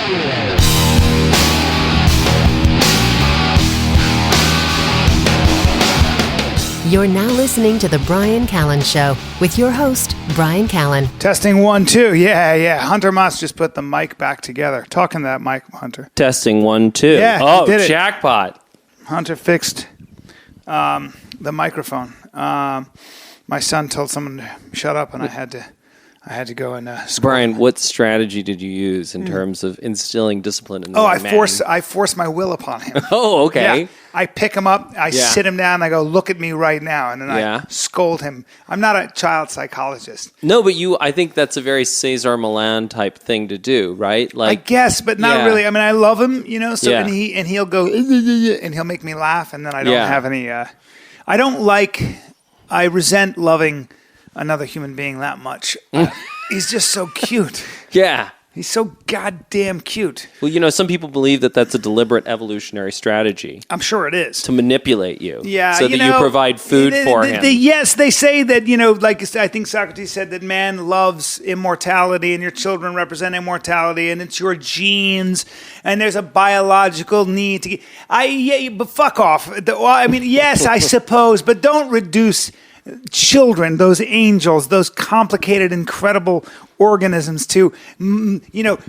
You're now listening to The Bryan Callen Show with your host, Bryan Callen. Testing 1, 2. Yeah. Hunter Moss just put the mic back together. Talking to that mic, Hunter. Testing 1, 2. Yeah, oh, did it. Jackpot. Hunter fixed the microphone. My son told someone to shut up, and I had to go and Bryan, what strategy did you use in terms of instilling discipline in the I man? force my will upon him. Oh, okay. Yeah. I pick him up, I sit him down, and I go, look at me right now, and then I scold him. I'm not a child psychologist. No, but I think that's a very Cesar Millan type thing to do, right? Like, I guess, but not really. I mean, I love him, so and he'll go, and he'll make me laugh, and then I don't have any, I resent loving another human being that much. He's just so cute. Yeah. He's so goddamn cute. Well, some people believe that that's a deliberate evolutionary strategy. I'm sure it is. To manipulate you. Yeah. So that you provide food for him. Yes, they say that, like I think Socrates said, that man loves immortality and your children represent immortality and it's your genes and there's a biological need to but fuck off. Yes, I suppose, but don't reduce children, those angels, those complicated, incredible organisms to,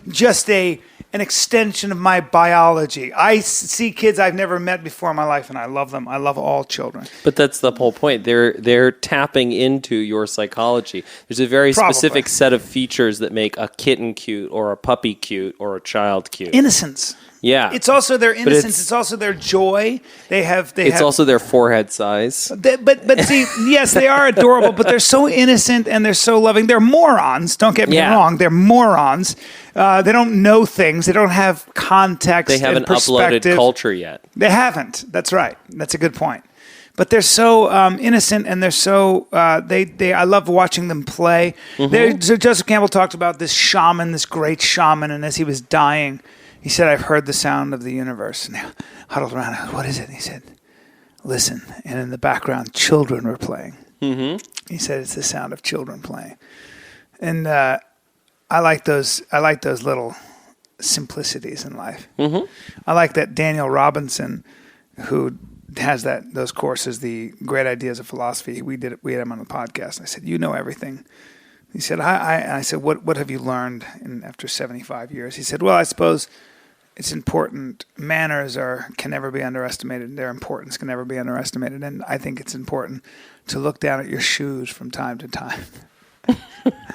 just an extension of my biology. I see kids I've never met before in my life, and I love them. I love all children. But that's the whole point. They're tapping into your psychology. There's a very specific set of features that make a kitten cute or a puppy cute or a child cute. Innocence. Yeah. It's also their innocence. It's also their joy. It's also their forehead size. But see, yes, they are adorable, but they're so innocent and they're so loving. They're morons. Don't get me wrong. They're morons. They don't know things. They don't have context. They haven't uploaded culture yet. They haven't. That's right. That's a good point. But they're so innocent, and they're so I love watching them play. Mm-hmm. So Joseph Campbell talked about this shaman, this great shaman, and as he was dying, he said, "I've heard the sound of the universe." And he huddled around. I go, "What is it?" And he said, "Listen." And in the background, children were playing. Mm-hmm. He said, "It's the sound of children playing." And I like those little simplicities in life. Mm-hmm. I like that Daniel Robinson, who has those courses, the Great Ideas of Philosophy. We had him on the podcast. I said, "You know everything." He said, I said, what have you learned after 75 years? He said, "Well, I suppose it's important. Manners can never be underestimated. Their importance can never be underestimated. And I think it's important to look down at your shoes from time to time."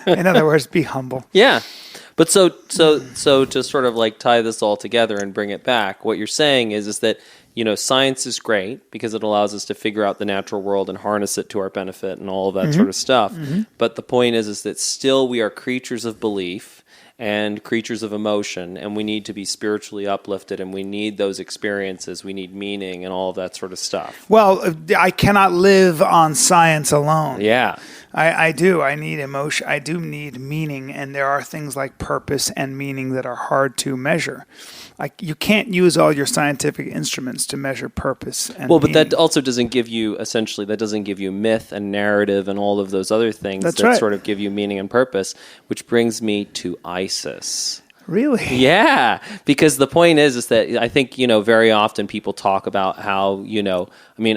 In other words, be humble. Yeah. But so to sort of like tie this all together and bring it back, what you're saying is that, science is great because it allows us to figure out the natural world and harness it to our benefit and all of that sort of stuff. Mm-hmm. But the point is that still we are creatures of belief and creatures of emotion, and we need to be spiritually uplifted, and we need those experiences. We need meaning and all of that sort of stuff. Well, I cannot live on science alone. Yeah. I do. I need emotion. I do need meaning, and there are things like purpose and meaning that are hard to measure. You can't use all your scientific instruments to measure purpose and meaning. But that also doesn't give you, myth and narrative and all of those other things that sort of give you meaning and purpose, which brings me to ISIS. Really? Yeah, because the point is that I think, very often people talk about how,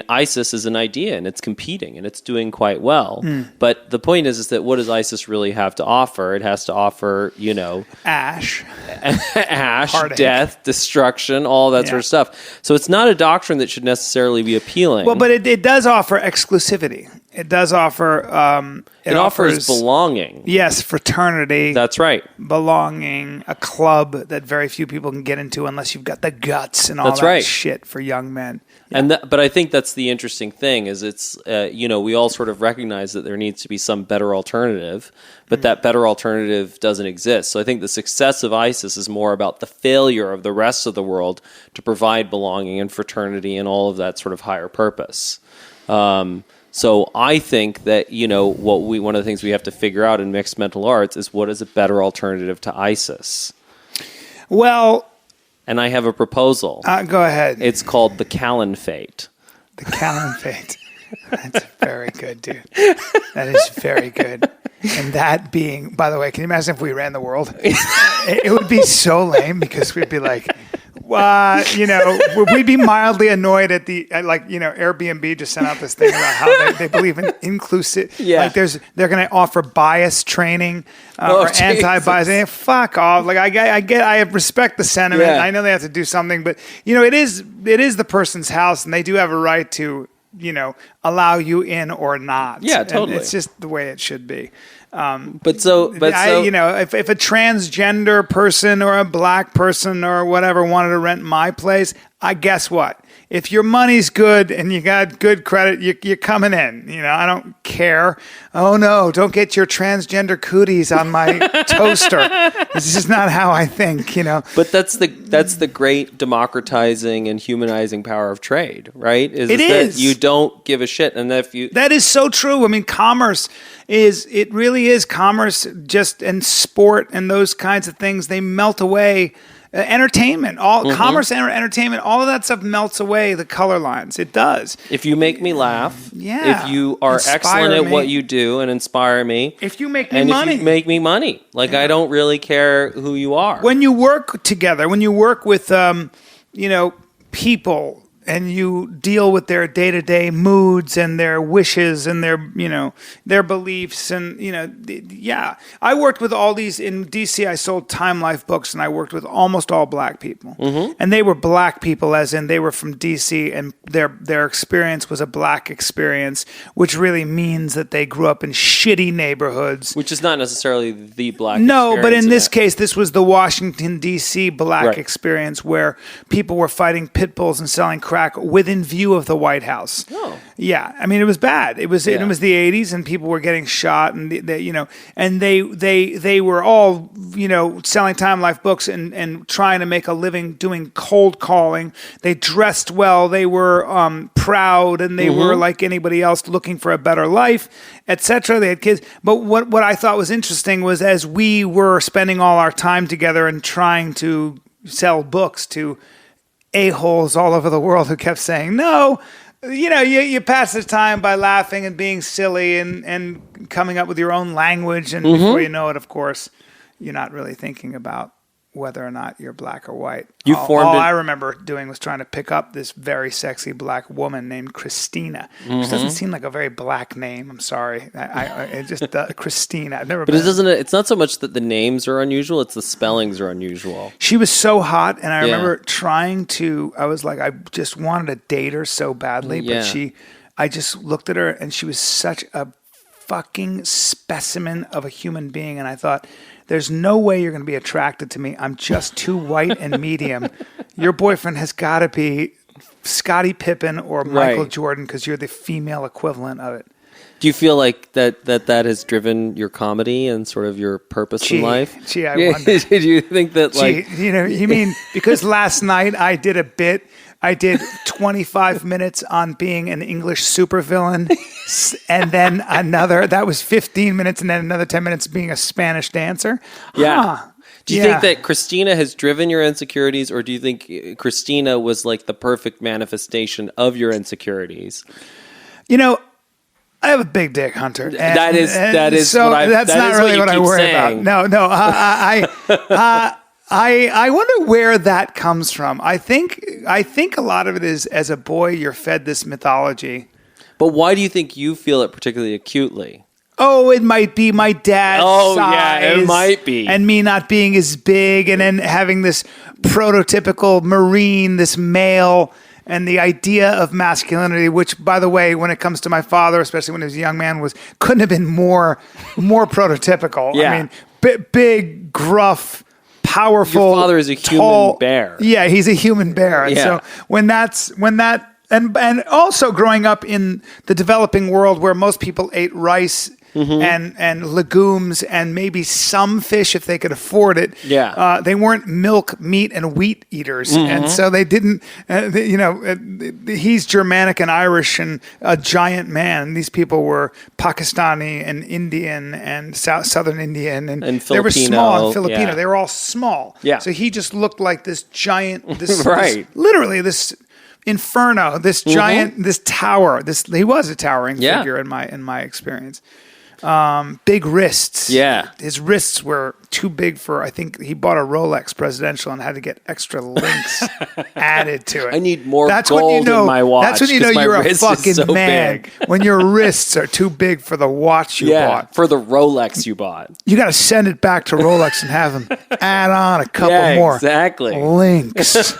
ISIS is an idea and it's competing and it's doing quite well. Mm. But the point is that what does ISIS really have to offer? It has to offer, ash, heartache, death, destruction, all that sort of stuff. So it's not a doctrine that should necessarily be appealing. Well, but it does offer exclusivity. It does offer... it offers belonging. Yes, fraternity. That's right. Belonging, a club that very few people can get into unless you've got the guts and all that shit for young men. Yeah. But I think that's the interesting thing is it's, we all sort of recognize that there needs to be some better alternative, but that better alternative doesn't exist. So I think the success of ISIS is more about the failure of the rest of the world to provide belonging and fraternity and all of that sort of higher purpose. So I think that, one of the things we have to figure out in mixed mental arts is what is a better alternative to ISIS? Well... And I have a proposal. Go ahead. It's called the Callenphate. The Callenphate. That's very good, dude. That is very good. And that being, by the way, can you imagine if we ran the world? It would be so lame because we'd be like, we'd be mildly annoyed at Airbnb just sent out this thing about how they believe in inclusive. Yeah. Like they're going to offer bias training or anti-bias. Fuck off. Like I respect the sentiment. Yeah. I know they have to do something, but it is the person's house and they do have a right to, allow you in or not. Yeah, totally. And it's just the way it should be. If a transgender person or a black person or whatever wanted to rent my place, I guess what? If your money's good and you got good credit, you're coming in. I don't care. Oh no, don't get your transgender cooties on my toaster. This is not how I think. But that's the great democratizing and humanizing power of trade, right? It is. That you don't give a shit, and that is so true. I mean, commerce really is commerce, just and sport and those kinds of things. They melt away. Entertainment, commerce and entertainment, all of that stuff melts away the color lines. It does. If you make me laugh, if you are excellent at what you do and inspire me, if you make me money, if you make me money, I don't really care who you are. When you work together, when you work with, people. And you deal with their day-to-day moods and their wishes and their beliefs and, I worked with all these in DC. I sold Time Life books and I worked with almost all black people. Mm-hmm. And they were black people as in they were from DC and their experience was a black experience, which really means that they grew up in shitty neighborhoods. Which is not necessarily the black No, but in this case, this was the Washington, D.C. black experience where people were fighting pit bulls and selling crack within view of the White House. Oh. Yeah. I mean, it was bad. It was the 80s and people were getting shot and they were all, selling Time Life books and trying to make a living doing cold calling. They dressed well. They were proud and they were like anybody else looking for a better life, etc. They had kids. But what I thought was interesting was as we were spending all our time together and trying to sell books to a-holes all over the world who kept saying, no, you pass the time by laughing and being silly and coming up with your own language. And before you know it, of course, you're not really thinking about whether or not you're black or white. All I remember doing was trying to pick up this very sexy black woman named Christina, which doesn't seem like a very black name. I'm sorry. It just Christina. I've never. But it's not so much that the names are unusual; it's the spellings are unusual. She was so hot, and I remember I was like, I just wanted to date her so badly, but I just looked at her, and she was such a fucking specimen of a human being, and I thought, there's no way you're going to be attracted to me. I'm just too white and medium. Your boyfriend has got to be Scottie Pippen or Michael Jordan because you're the female equivalent of it. Do you feel like that has driven your comedy and sort of your purpose in life? I wonder. Did you think that you mean because last night I did a bit. I did 25 minutes on being an English supervillain, and then that was 15 minutes, and then another 10 minutes being a Spanish dancer. Yeah. Do you think that Christina has driven your insecurities, or do you think Christina was like the perfect manifestation of your insecurities? I have a big dick, Hunter. That is so that's not really what I worry about. No. I wonder where that comes from. I think a lot of it is as a boy you're fed this mythology. But why do you think you feel it particularly acutely? Oh, it might be my dad's size. Yeah, it might be. And me not being as big and then having this prototypical Marine, this male, and the idea of masculinity, which, by the way, when it comes to my father, especially when he was a young man, couldn't have been more prototypical. Yeah. I mean, big, gruff, powerful. Your father is a human bear. Yeah, he's a human bear. And so when that and also growing up in the developing world where most people ate rice and legumes and maybe some fish if they could afford it. Yeah. They weren't milk, meat, and wheat eaters. And so they didn't, he's Germanic and Irish and a giant man. These people were Pakistani and Indian and Southern Indian. And Filipino. They were small and Filipino. Yeah. They were all small. Yeah. So he just looked like this giant, right. this inferno, this giant, this tower. He was a towering figure in my experience. Big wrists. Yeah. His wrists were too big for, I think he bought a Rolex Presidential and had to get extra links added to it. I need more gold in my watch. That's when you know 'cause my you're a wrist is fucking so man. big. When your wrists are too big for the watch you bought. For the Rolex you bought. You got to send it back to Rolex and have them add on a couple more links.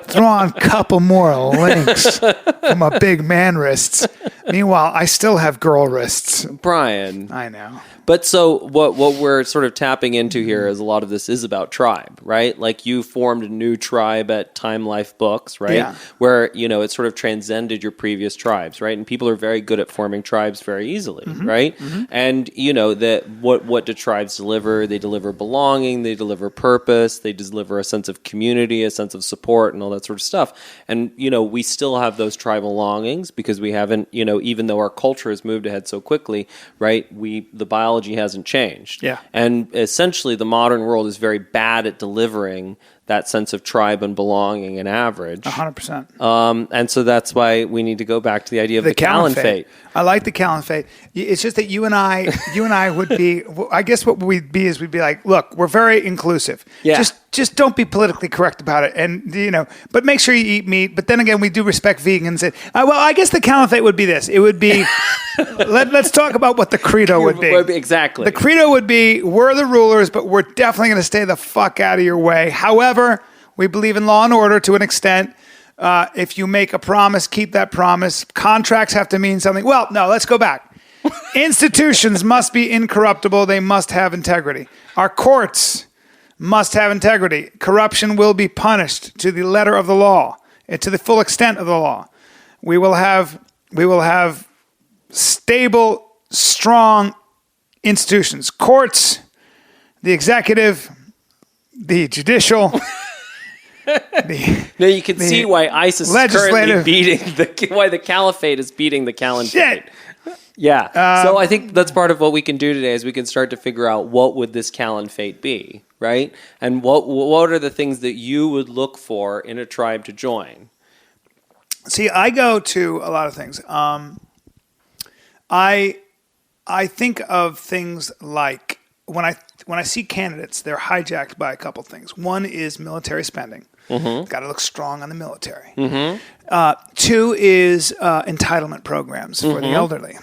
Throw on a couple more links for my big man wrists. Meanwhile, I still have girl wrists. Brian. I know. But so what we're sort of tapping into here is a lot of this is about tribe, right? Like you formed a new tribe at Time Life Books, right? Yeah. Where, you know, it sort of transcended your previous tribes, right? And people are very good at forming tribes very easily, right? And, you know, that what do tribes deliver? They deliver belonging, they deliver purpose, they deliver a sense of community, a sense of support, and all that sort of stuff. And, you know, we still have those tribal longings because we haven't, you know, even though our culture has moved ahead so quickly, right? The biology hasn't changed. Yeah. And essentially the modern world is very bad at delivering that sense of tribe and belonging and average. 100%. And so that's why we need to go back to the idea of the Callenphate. I like the Callenphate. It's just that you and I would be, I guess what we'd be is we'd be like, look, we're very inclusive. Yeah. Just don't be politically correct about it. And, you know, but make sure you eat meat. But then again, we do respect vegans. And, well, I guess the Callenphate would be this. It would be, let's talk about what the credo would be. Exactly. The credo would be, we're the rulers, but we're definitely going to stay the fuck out of your way. However, we believe in law and order to an extent. If you make a promise, keep that promise. Contracts have to mean something. Well, no, let's go back. Institutions must be incorruptible. They must have integrity. Our courts must have integrity. Corruption will be punished to the letter of the law, to the full extent of the law. We will have stable, strong institutions. Courts, the executive, the judicial. Now you can see why ISIS is currently beating why the Caliphate is beating the Callenphate. Shit. Yeah. So I think that's part of what we can do today is we can start to figure out what would this Callenphate be, right? And what are the things that you would look for in a tribe to join? See, I go to a lot of things. I think of things like when I see candidates, they're hijacked by a couple things. One is military spending. Got to look strong on the military. Two is entitlement programs for the elderly.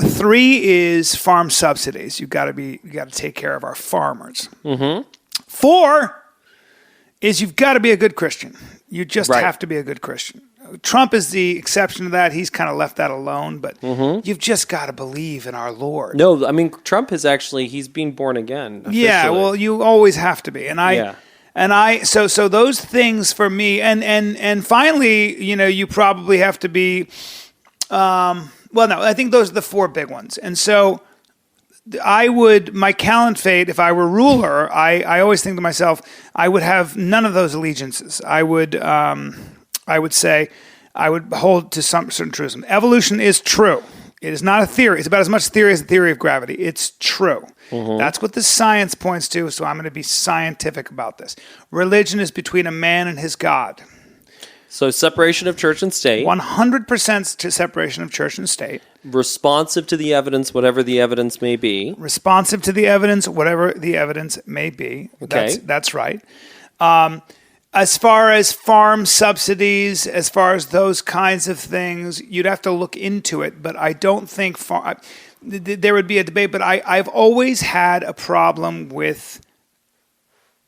Three is farm subsidies. You got to take care of our farmers. Four is you've got to be a good Christian. You just have to be a good Christian. Trump is the exception to that. He's kind of left that alone, but you've just got to believe in our Lord. No, I mean, Trump has he's been born again. Officially. Yeah, well, you always have to be. So those things for me, and finally, you know, you probably have to be, I think those are the four big ones. And so my Callenphate, if I were ruler, I always think to myself, I would have none of those allegiances. I would say I would hold to some certain truism. Evolution is true. It is not a theory. It's about as much theory as the theory of gravity. It's true. That's what the science points to, so I'm going to be scientific about this. Religion is between a man and his God. So separation of church and state. 100% to separation of church and state. Responsive to the evidence, whatever the evidence may be. Responsive to the evidence, whatever the evidence may be. Okay. That's right. As far as farm subsidies, as far as those kinds of things, you'd have to look into it. But I don't think there would be a debate. But I've always had a problem with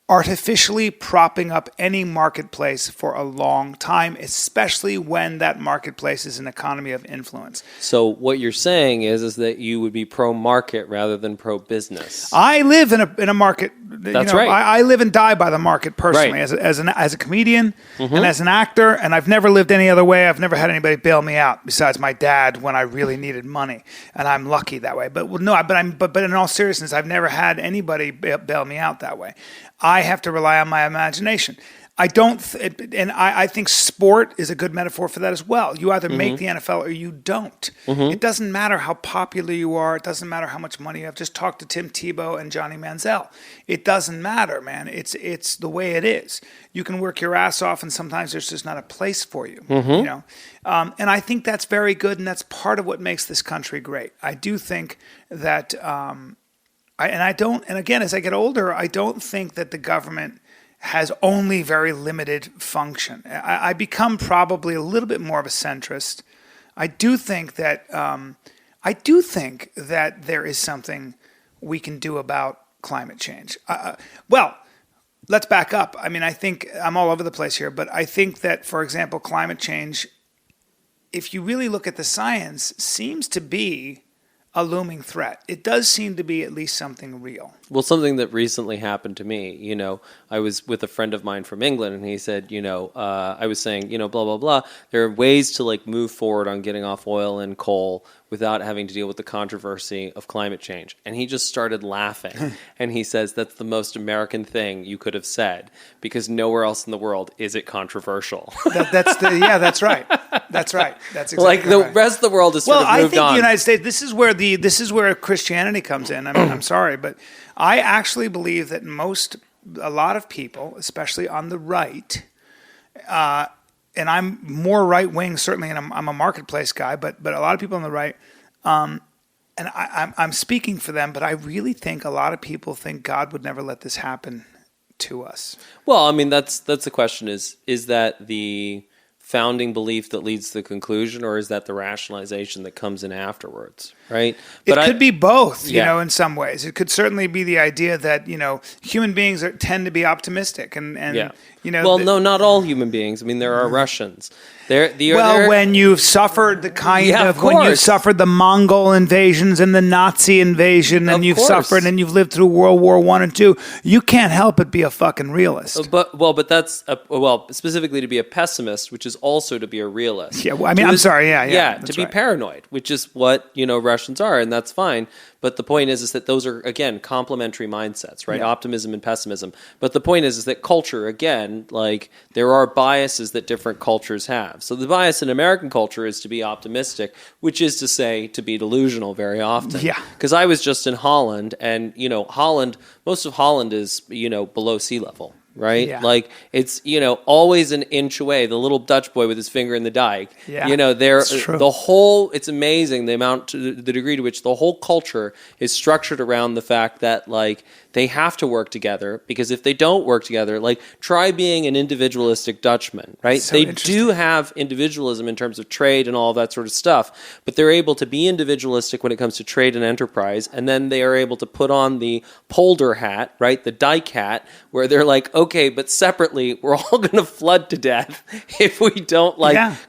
artificially propping up any marketplace for a long time, especially when that marketplace is an economy of influence. So what you're saying is that you would be pro-market rather than pro-business. I live in a market. That's right. I live and die by the market personally, right. as a comedian and as an actor, and I've never lived any other way. I've never had anybody bail me out besides my dad when I really needed money, and I'm lucky that way. But in all seriousness, I've never had anybody bail me out that way. I have to rely on my imagination. I don't, and I think sport is a good metaphor for that as well. You either make the NFL or you don't. It doesn't matter how popular you are. It doesn't matter how much money you have. Just talk to Tim Tebow and Johnny Manziel. It doesn't matter, man. It's the way it is. You can work your ass off, and sometimes there's just not a place for you. You know, and I think that's very good, and that's part of what makes this country great. I do think that, and again, as I get older, I don't think that the government has only very limited function. I become probably a little bit more of a centrist. I do think that there is something we can do about climate change. Well, let's back up. I mean, I think I'm all over the place here, but I think that, for example, climate change, if you really look at the science, seems to be a looming threat. It does seem to be at least something real. Well, something that recently happened to me, you know, I was with a friend of mine from England, and he said, you know, I was saying, you know, blah, blah, blah. There are ways to like move forward on getting off oil and coal without having to deal with the controversy of climate change. And he just started laughing. And he says, that's the most American thing you could have said, because nowhere else in the world is it controversial. That's right. That's right. That's exactly like the right. rest of the world is sort of moved on. Well, I think the United States, this is where Christianity comes in. I'm sorry, but I actually believe that a lot of people, especially on the right, and I'm more right wing certainly, and I'm a marketplace guy, but a lot of people on the right, and I'm speaking for them, but I really think a lot of people think God would never let this happen to us. Well, I mean, that's the question: is that the founding belief that leads to the conclusion, or is that the rationalization that comes in afterwards, right? But it could be both, you know, in some ways. It could certainly be the idea that, you know, human beings tend to be optimistic and you know. Well, no, not all human beings. I mean, there are Russians. When you've suffered when you've suffered the Mongol invasions and the Nazi invasion, and you've suffered and you've lived through World War I and II, you can't help but be a fucking realist. But that's specifically to be a pessimist, which is also to be a realist. Yeah, well, I mean, I'm sorry. Yeah, to be paranoid, which is what, you know, Russians are, and that's fine. But the point is that those are, again, complementary mindsets, right? Yeah. Optimism and pessimism. But the point is that culture, again, like there are biases that different cultures have. So the bias in American culture is to be optimistic, which is to say to be delusional very often. Yeah. Because I was just in Holland, and, you know, most of Holland is, you know, below sea level. Right? Yeah. Like it's, you know, always an inch away, the little Dutch boy with his finger in the dike. Yeah, you know, it's amazing the degree to which the whole culture is structured around the fact that like they have to work together, because if they don't work together, like try being an individualistic Dutchman, right? So they do have individualism in terms of trade and all that sort of stuff, but they're able to be individualistic when it comes to trade and enterprise, and then they are able to put on the polder hat, right? The dike hat, where they're like, okay, but separately, we're all going to flood to death if we don't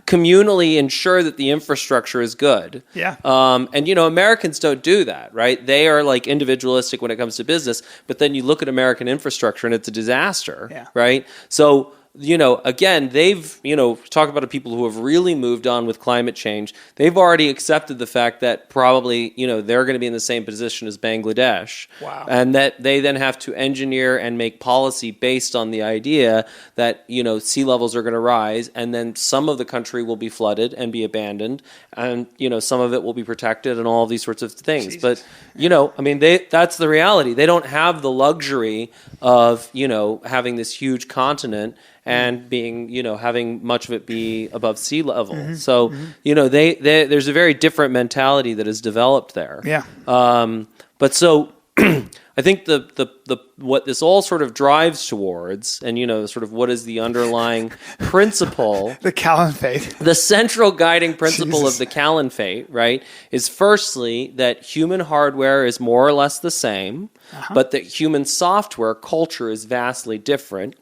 communally ensure that the infrastructure is good. Yeah. And, you know, Americans don't do that, right? They are like individualistic when it comes to business, but then you look at American infrastructure and it's a disaster, right? So, you know, again, they've, you know, talk about people who have really moved on with climate change. They've already accepted the fact that probably, you know, they're going to be in the same position as Bangladesh. Wow. And that they then have to engineer and make policy based on the idea that, you know, sea levels are going to rise, and then some of the country will be flooded and be abandoned, and, you know, some of it will be protected and all of these sorts of things. Jesus. But, you know, I mean, that's the reality. They don't have the luxury of, you know, having this huge continent and being, you know, having much of it be above sea level. Mm-hmm. So, you know, there's a very different mentality that is developed there. Yeah. But so I think the what this all sort of drives towards, and, you know, sort of what is the underlying principle, the Callenphate, the central guiding principle of the Callenphate, right, is firstly that human hardware is more or less the same, but that human software culture is vastly different,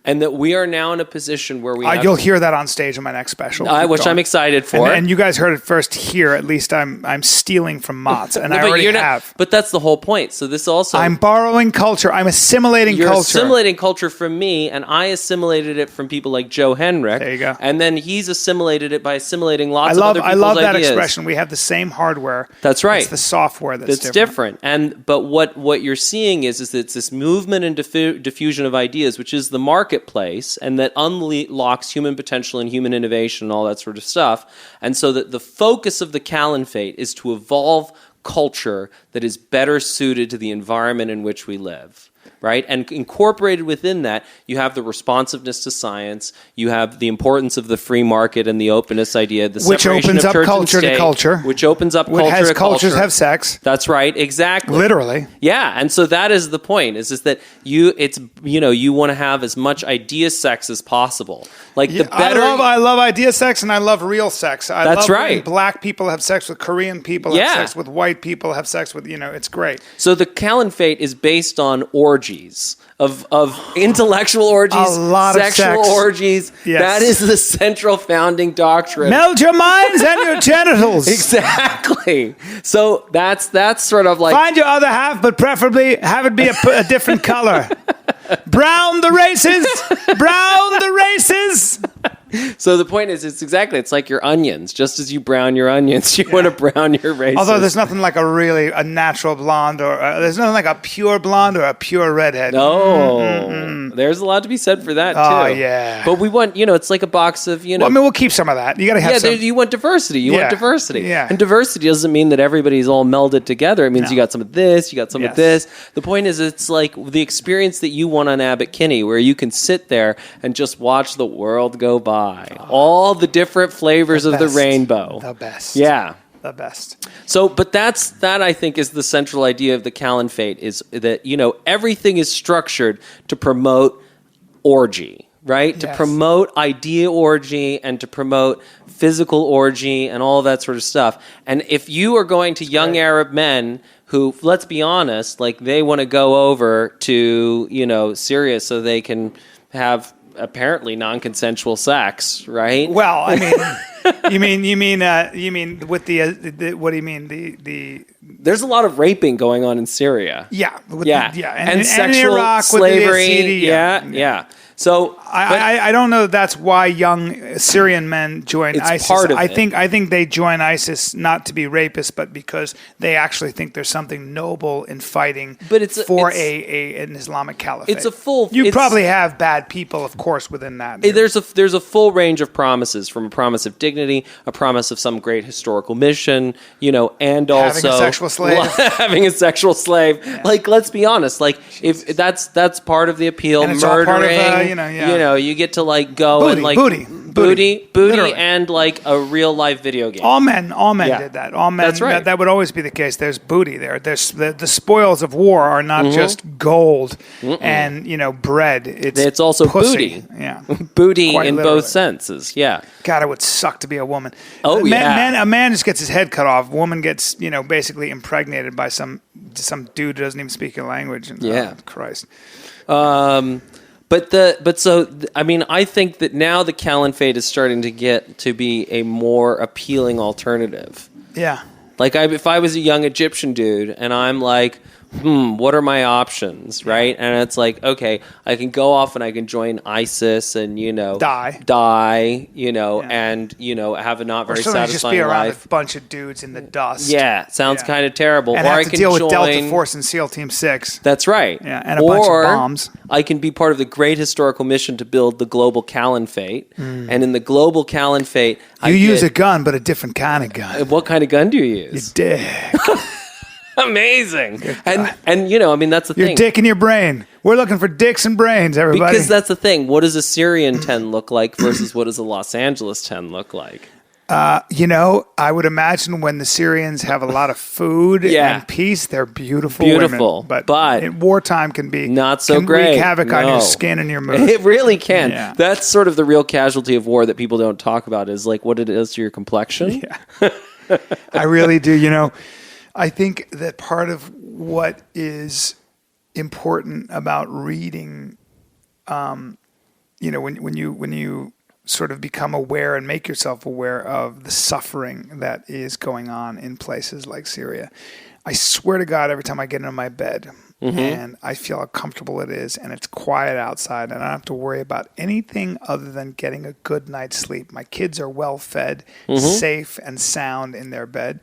and that we are now in a position where we you'll hear that on stage in my next special, which I'm excited for. And you guys heard it first here. At least I'm stealing from Mott's, and I already have. But that's the whole point. So this also also... I'm borrowing culture. I'm assimilating You're culture. assimilating culture from me, and I assimilated it from people like Joe Henrik. There you go. And then he's assimilated it by assimilating lots of other people's ideas. I love that ideas. expression. We have the same hardware. That's right. It's the software that's different. But what you're seeing is that it's this movement and diffusion of ideas, which is the marketplace, and that unlocks human potential and human innovation and all that sort of stuff. And so that the focus of the Callenphate is to evolve culture that is better suited to the environment in which we live. Right? And incorporated within that, you have the responsiveness to science, you have the importance of the free market and the openness idea, the which separation opens of up church culture and state, to culture. which opens up culture has to cultures culture. have sex. That's right, exactly. Literally. Yeah, and so that is the point, is that you want to have as much idea sex as possible. Like the better I love idea sex and I love real sex. That's love right. when black people have sex with Korean people, have sex with white people, have sex with, it's great. So the Callenphate is based on orgies. Of intellectual orgies, a lot sexual of sex. orgies. Yes. That is the central founding doctrine. Meld your minds and your genitals. Exactly. So that's sort of like... Find your other half, but preferably have it be a different color. Brown the races. Brown the races. So the point is, it's like your onions. Just as you brown your onions, you want to brown your races. Although there's nothing like a natural blonde, or there's nothing like a pure blonde or a pure redhead. No, there's a lot to be said for that too. Oh yeah. But we want, it's like a box of, Well, I mean, we'll keep some of that. You got to have some. You want diversity. You want diversity. Yeah. And diversity doesn't mean that everybody's all melded together. It means you got some of this, you got some of this. The point is, it's like the experience that you want on Abbot Kinney, where you can sit there and just watch the world go by. All the different flavors of the rainbow. The best. Yeah. The best. So, but that I think is the central idea of the Callenphate, is that, everything is structured to promote orgy, right? Yes. To promote idea orgy and to promote physical orgy and all that sort of stuff. And if you are going to young Arab men who, let's be honest, like they want to go over to, Syria so they can have apparently non-consensual sex, right? Well, I mean, you mean with the what do you mean the? There's a lot of raping going on in Syria. Yeah, and sexual in Iraq slavery. With the Yazidi, yeah. So I don't know. That's why young Syrian men join ISIS. Part of I it. think they join ISIS not to be rapists, but because they actually think there's something noble in fighting an Islamic caliphate. It's a full. You probably have bad people, of course, within that. There's a full range of promises, from a promise of dignity, a promise of some great historical mission, and also having a sexual slave. having a sexual slave. Yeah. Like, let's be honest. Like, if that's part of the appeal. And it's murdering. All part of, you get to like go booty, and like booty, Literally. And like a real life video game. All men did that. All men. That's right. That would always be the case. There's booty there. There's the spoils of war are not just gold and bread. It's also pussy. booty. Yeah, booty Quite in literally. both senses. Yeah. God, it would suck to be a woman. Oh, a man just gets his head cut off. A woman gets basically impregnated by some dude who doesn't even speak your language. And, yeah. Oh, Christ. I think that now the Callenphate is starting to get to be a more appealing alternative. Yeah. Like if I was a young Egyptian dude and I'm like, what are my options, right? And it's like, okay, I can go off and I can join ISIS and, die, and, have a not very satisfying just be around life. a bunch of dudes in the dust. Yeah, sounds kind of terrible. And or have I to can deal join, with Delta Force and SEAL Team 6. That's right. Yeah, and a bunch of bombs. I can be part of the great historical mission to build the global Callenphate. And in the global Callenphate, you use a gun, but a different kind of gun. What kind of gun do you use? Your dick. Amazing. And that's the thing. Your dick in your brain. We're looking for dicks and brains, everybody. Because that's the thing. What does a Syrian 10 look like versus what does a Los Angeles 10 look like? I would imagine when the Syrians have a lot of food and peace, they're beautiful women. But in wartime can be not so great. Wreak havoc on your skin and your mood. It really can. Yeah. That's sort of the real casualty of war that people don't talk about, is like what it is to your complexion. Yeah. I really do. I think that part of what is important about reading, when you sort of become aware and make yourself aware of the suffering that is going on in places like Syria. I swear to God, every time I get into my bed, and I feel how comfortable it is, and it's quiet outside, and I don't have to worry about anything other than getting a good night's sleep. My kids are well fed, safe, and sound in their bed.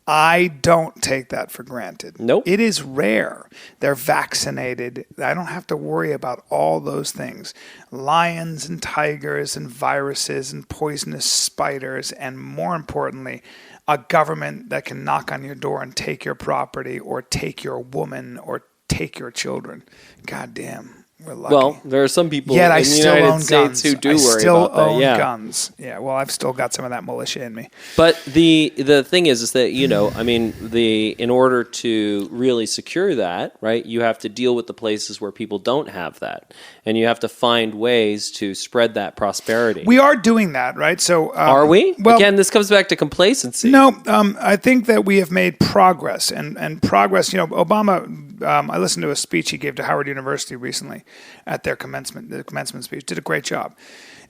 I don't take that for granted. Nope. It is rare. They're vaccinated. I don't have to worry about all those things. Lions and tigers and viruses and poisonous spiders, and more importantly, a government that can knock on your door and take your property or take your woman or take your children. God damn. We're lucky. Well, there are some people Yet in I the still United own States guns. who do I worry still about that. own Yeah. guns. Yeah, well, I've still got some of that militia in me. But the thing is that, I mean, in order to really secure that, right, you have to deal with the places where people don't have that. And you have to find ways to spread that prosperity. We are doing that, right? So Are we? Well, Again, this comes back to complacency. No, I think that we have made progress, and progress. Obama. I listened to a speech he gave to Howard University recently at their commencement speech. Did a great job,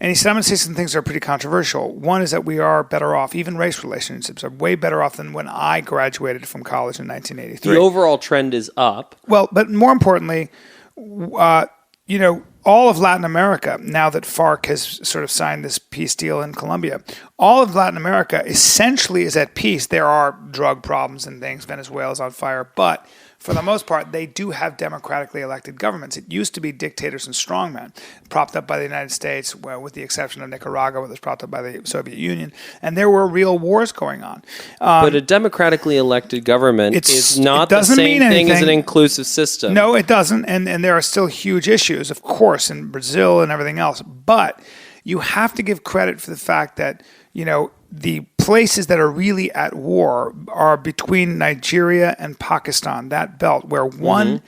and he said, "I'm going to say some things that are pretty controversial. One is that we are better off. Even race relationships are way better off than when I graduated from college in 1983. The overall trend is up. Well, but more importantly, all of Latin America, now that FARC has sort of signed this peace deal in Colombia, all of Latin America essentially is at peace. There are drug problems and things. Venezuela's on fire. But for the most part, they do have democratically elected governments. It used to be dictators and strongmen, propped up by the United States, well, with the exception of Nicaragua, which was propped up by the Soviet Union. And there were real wars going on. But a democratically elected government is not the same thing as an inclusive system. No, it doesn't. And there are still huge issues, of course, in Brazil and everything else. But you have to give credit for the fact that, the places that are really at war are between Nigeria and Pakistan, that belt where one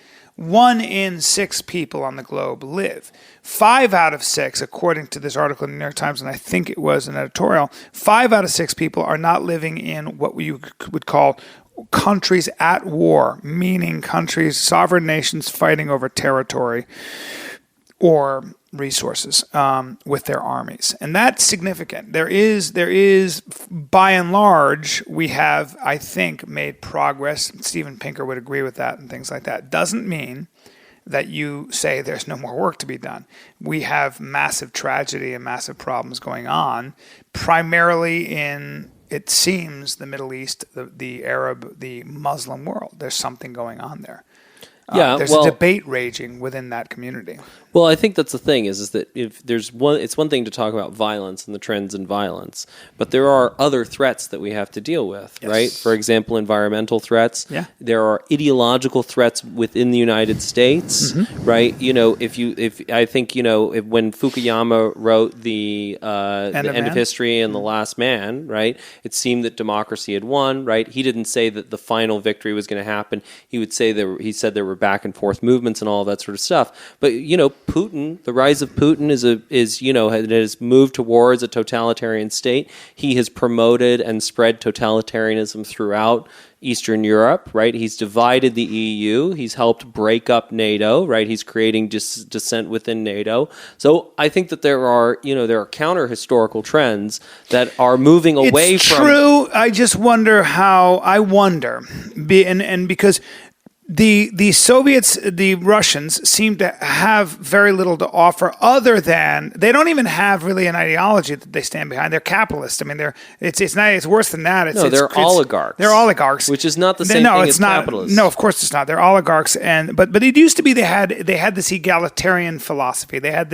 in 6 people on the globe live. 5 out of 6, according to this article in the New York Times, and I think it was an editorial, 5 out of 6 people are not living in what you would call countries at war, meaning countries, sovereign nations fighting over territory or resources with their armies. And that's significant. There is, by and large, we have, I think, made progress. Steven Pinker would agree with that and things like that. Doesn't mean that you say there's no more work to be done. We have massive tragedy and massive problems going on, primarily in, it seems, the Middle East, the Arab, the Muslim world. There's something going on there. There's a debate raging within that community. Well, I think that's the thing is that if there's it's one thing to talk about violence and the trends in violence, but there are other threats that we have to deal with, right? For example, environmental threats. Yeah. There are ideological threats within the United States, right? When Fukuyama wrote the End of History and The Last Man, right? It seemed that democracy had won, right? He didn't say that the final victory was going to happen. He said there were back and forth movements and all that sort of stuff. But Putin, the rise of Putin has moved towards a totalitarian state. He has promoted and spread totalitarianism throughout Eastern Europe, right? He's divided the EU. He's helped break up NATO, right? He's creating dissent within NATO. So I think that there are counter-historical trends that are moving away from... It's true. I just wonder because the Soviets, the Russians, seem to have very little to offer other than they don't even have really an ideology that they stand behind. They're capitalists. I mean, it's worse than that. They're oligarchs. They're oligarchs, which is not the same thing as capitalists. No, of course it's not. They're oligarchs, but it used to be they had this egalitarian philosophy. They had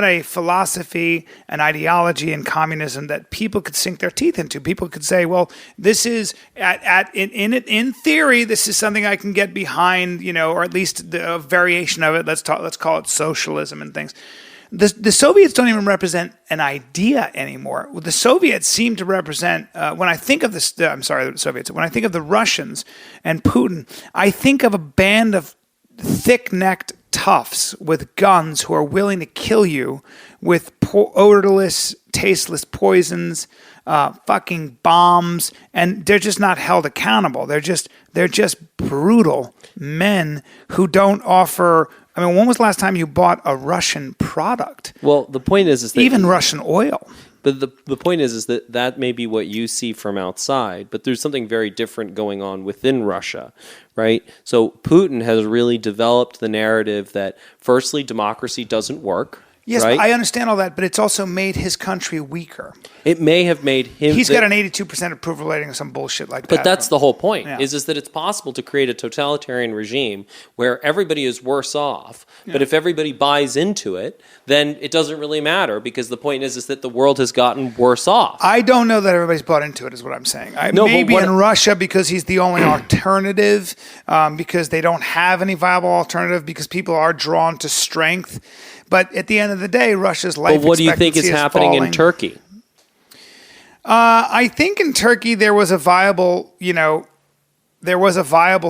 a philosophy, an ideology in communism that people could sink their teeth into. People could say, well, this is in theory, this is something I can get behind, or at least a variation of it. Let's call it socialism and things. The Soviets don't even represent an idea anymore. The Soviets seem to represent. When I think of the Soviets. When I think of the Russians and Putin, I think of a band of thick-necked toughs with guns who are willing to kill you with odorless, tasteless poisons, fucking bombs, and they're just not held accountable. They're just brutal men who don't offer. I mean, when was the last time you bought a Russian product? Well, the point is that even Russian oil. But the point is that may be what you see from outside, but there's something very different going on within Russia, right? So Putin has really developed the narrative that, firstly, democracy doesn't work. Yes, right? I understand all that, but it's also made his country weaker. It may have made him... He's got an 82% approval rating or some bullshit like that. But that's the whole point, Yeah. is that it's possible to create a totalitarian regime where everybody is worse off, but if everybody buys into it, then it doesn't really matter, because the point is that the world has gotten worse off. I don't know that everybody's bought into it, is what I'm saying. No, maybe but in Russia, because he's the only alternative, because they don't have any viable alternative, because people are drawn to strength. But at the end of the day, Russia's life expectancy is But what do you think is happening falling. in Turkey? I think in Turkey there was a viable,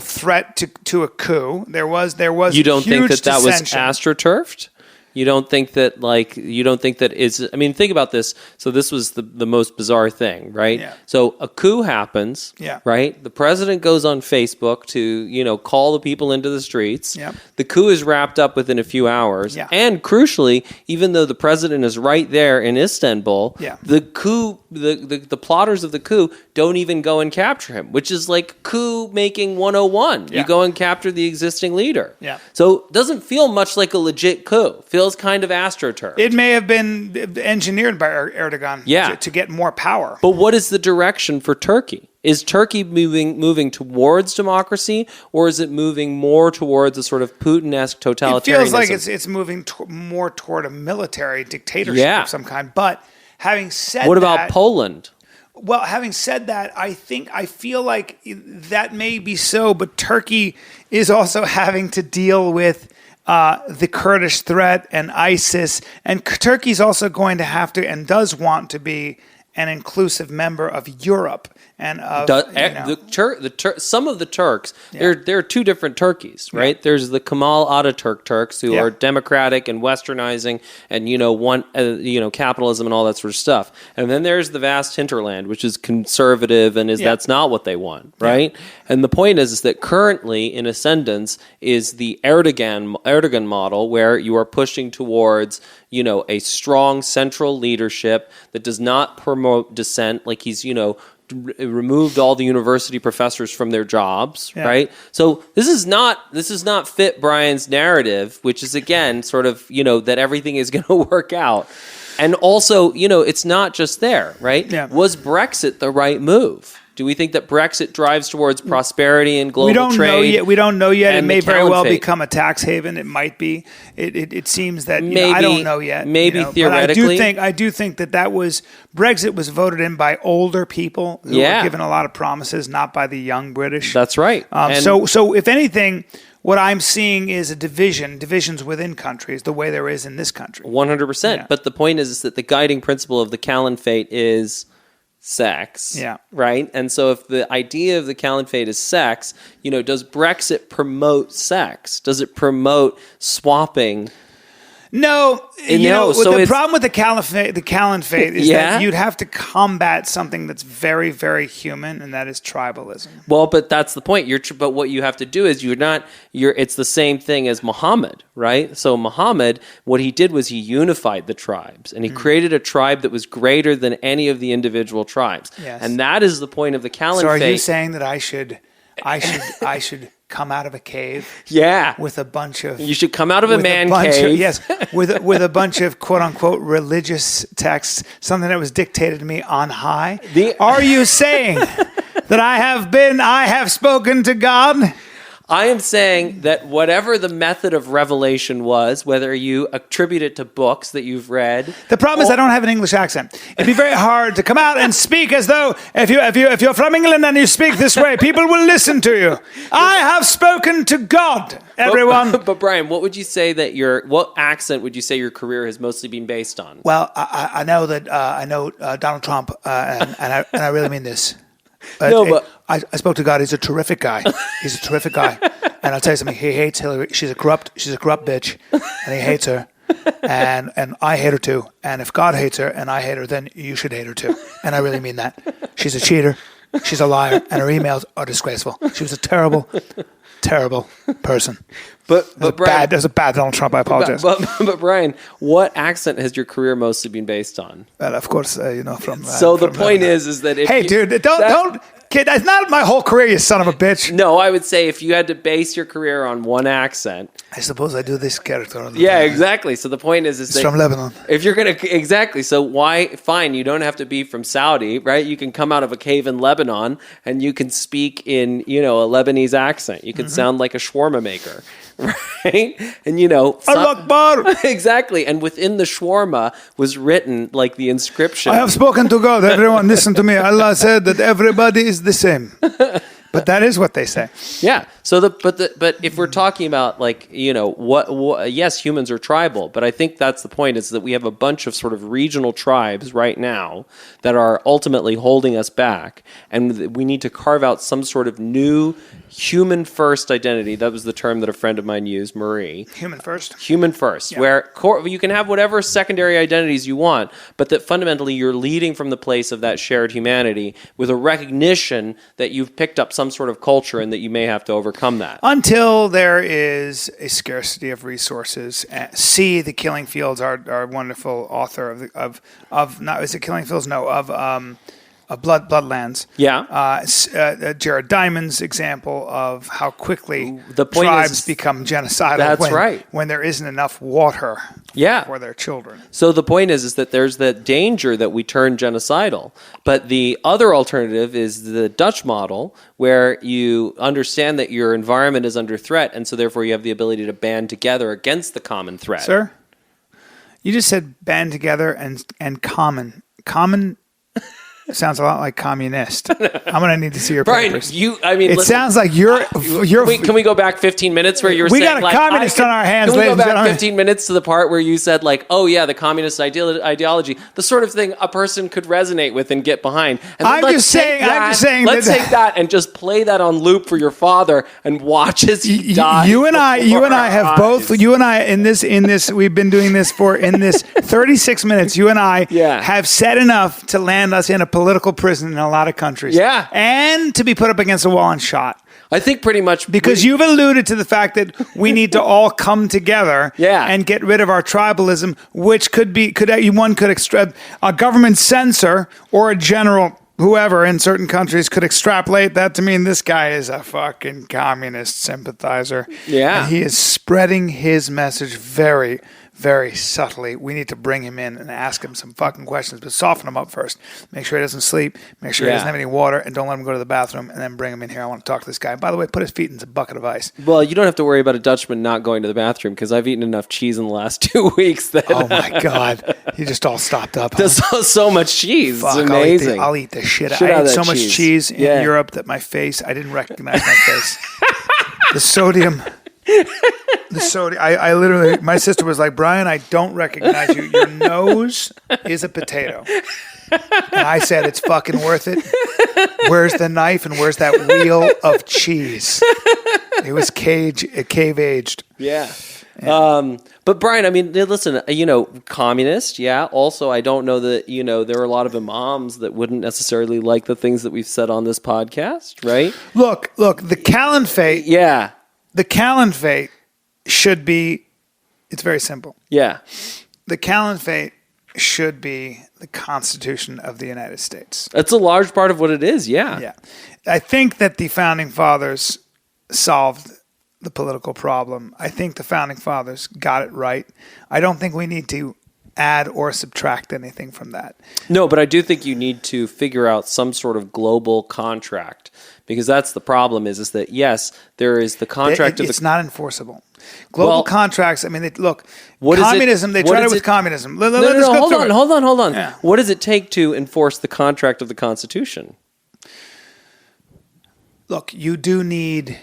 threat to a coup. There was. You don't think huge that was dissension. astroturfed? You don't think that is, I mean, think about this. So this was the most bizarre thing, right? Yeah. So a coup happens, Yeah. right? The president goes on Facebook to, call the people into the streets. Yeah. The coup is wrapped up within a few hours. Yeah. And crucially, even though the president is right there in Istanbul, Yeah. the coup, the plotters of the coup don't even go and capture him, which is like coup making 101. Yeah. You go and capture the existing leader. Yeah. So it doesn't feel much like a legit coup. Feels kind of astroturf. It may have been engineered by Erdogan to get more power. But what is the direction for Turkey? Is Turkey moving towards democracy, or is it moving more towards a sort of Putin-esque totalitarianism? It feels like it's moving more toward a military dictatorship of some kind. But having said that... What about Poland? Well, having said that, I feel like that may be so, but Turkey is also having to deal with the Kurdish threat and ISIS, and Turkey's also going to have to and does want to be an inclusive member of Europe and of some of the Turks. There are two different Turkeys, right? Yeah. There's the Kemal Ataturk Turks who are democratic and westernizing and capitalism and all that sort of stuff, and then there's the vast hinterland, which is conservative and that's not what they want, right? Yeah. And the point is that currently in ascendance is the Erdogan model, where you are pushing towards a strong central leadership that does not promote dissent, like he's removed all the university professors from their jobs, right? So this is not fit Bryan's narrative, which is again sort of that everything is going to work out. And also, it's not just there, right? Yeah. Was Brexit the right move? Do we think that Brexit drives towards prosperity and global trade? We don't know yet. It may very well become a tax haven. It might be. It seems that maybe, I don't know yet. Maybe theoretically. But I do think that was Brexit was voted in by older people who were given a lot of promises, not by the young British. That's right. So if anything, what I'm seeing is divisions within countries, the way there is in this country. 100%. Yeah. But the point is that the guiding principle of the Callenphate is sex, right? And so if the idea of the Callenphate is sex, does Brexit promote sex? Does it promote swapping? No, the problem with the Callenphate is that you'd have to combat something that's very, very human, and that is tribalism. Well, but that's the point. But what you have to do is it's the same thing as Muhammad, right? So Muhammad, what he did was he unified the tribes, and he created a tribe that was greater than any of the individual tribes. Yes. And that is the point of the Callenphate. So are you saying that I should come out of a cave? With a bunch of... You should come out of a man cave. With a bunch of quote-unquote religious texts, something that was dictated to me on high. Are you saying that I have spoken to God? I am saying that whatever the method of revelation was, whether you attribute it to books that you've read... The problem is I don't have an English accent. It'd be very hard to come out and speak as though if you're from England and you speak this way, people will listen to you. I have spoken to God, everyone. But Bryan, what would you say what accent would you say your career has mostly been based on? Well, I know that I know Donald Trump, and I really mean this. I spoke to God. He's a terrific guy. And I'll tell you something. He hates Hillary. She's a corrupt bitch, and he hates her. And I hate her too. And if God hates her and I hate her, then you should hate her too. And I really mean that. She's a cheater. She's a liar, and her emails are disgraceful. She was a terrible, terrible person. But Brian, that was a bad Donald Trump. I apologize. But Brian, what accent has your career mostly been based on? Well, of course, from. So the point is that if hey, dude, don't. Kid, that's not my whole career, you son of a bitch. No, I would say if you had to base your career on one accent. I suppose I do this character. Yeah, exactly. So the point is it's from Lebanon. If you're going to, exactly. So fine, you don't have to be from Saudi, right? You can come out of a cave in Lebanon and you can speak in, a Lebanese accent. You can sound like a shawarma maker, right? And, Allah Akbar. Exactly. And within the shawarma was written like the inscription. I have spoken to God. Everyone listen to me. Allah said that everybody is the same. But that is what they say. Yeah. So but if we're talking about yes, humans are tribal, but I think that's the point, is that we have a bunch of sort of regional tribes right now that are ultimately holding us back, and we need to carve out some sort of new human first identity. That was the term that a friend of mine used, Marie. Human first. Human first, yeah. Where you can have whatever secondary identities you want, but that fundamentally you're leading from the place of that shared humanity with a recognition that you've picked up some sort of culture and that you may have to overcome that. Until there is a scarcity of resources. C, the Killing Fields, our wonderful author of not is it Killing Fields? No, of Bloodlands. Yeah. Jared Diamond's example of how quickly the point tribes become genocidal. That's right. When there isn't enough water for their children. So the point is that there's that danger that we turn genocidal. But the other alternative is the Dutch model, where you understand that your environment is under threat, and so therefore you have the ability to band together against the common threat. Sir, you just said band together and common. Common sounds a lot like communist. I'm going to need to see your papers. Brian, it sounds like you're. Can we go back 15 minutes where you were saying, we got a communist on our hands, can we ladies go and back gentlemen? 15 minutes to the part where you said, the communist ideology, the sort of thing a person could resonate with and get behind. And I'm just saying. Let's take that and just play that on loop for your father and watch as he dies. You and I have both. You and I in this. We've been doing this in this 36 minutes. You and I have said enough to land us in a political prison in a lot of countries. Yeah. And to be put up against a wall and shot. I think pretty much. Because you've alluded to the fact that we need to all come together and get rid of our tribalism, which one could extract a government censor or a general, whoever in certain countries could extrapolate that to mean this guy is a fucking communist sympathizer. Yeah. And he is spreading his message very, very subtly. We need to bring him in and ask him some fucking questions, but soften him up first. Make sure he doesn't sleep. Make sure he doesn't have any water, and don't let him go to the bathroom, and then bring him in here. I want to talk to this guy. By the way, put his feet in a bucket of ice. Well, you don't have to worry about a Dutchman not going to the bathroom, because I've eaten enough cheese in the last 2 weeks that... Oh my God. He just all stopped up. There's so much cheese. Fuck, it's amazing. I'll eat the shit out of so much cheese in Europe that my face, I didn't recognize my face. The sodium... I literally, my sister was like, Brian, I don't recognize you. Your nose is a potato. And I said, it's fucking worth it. Where's the knife and where's that wheel of cheese? It was cave aged. Yeah. But Brian, I mean, listen, communist. Yeah. Also, I don't know that, there are a lot of imams that wouldn't necessarily like the things that we've said on this podcast, right? Look, the Callenphate. Yeah. The Callenphate should be, it's very simple. Yeah. The Callenphate should be the Constitution of the United States. That's a large part of what it is, yeah. Yeah. I think that the Founding Fathers solved the political problem. I think the Founding Fathers got it right. I don't think we need to add or subtract anything from that. No, but I do think you need to figure out some sort of global contract, because that's the problem is that, yes, there is the contract it's not enforceable. Global contracts, I mean, communism, they tried it with communism. Hold on. Yeah. What does it take to enforce the contract of the Constitution? Look, you do need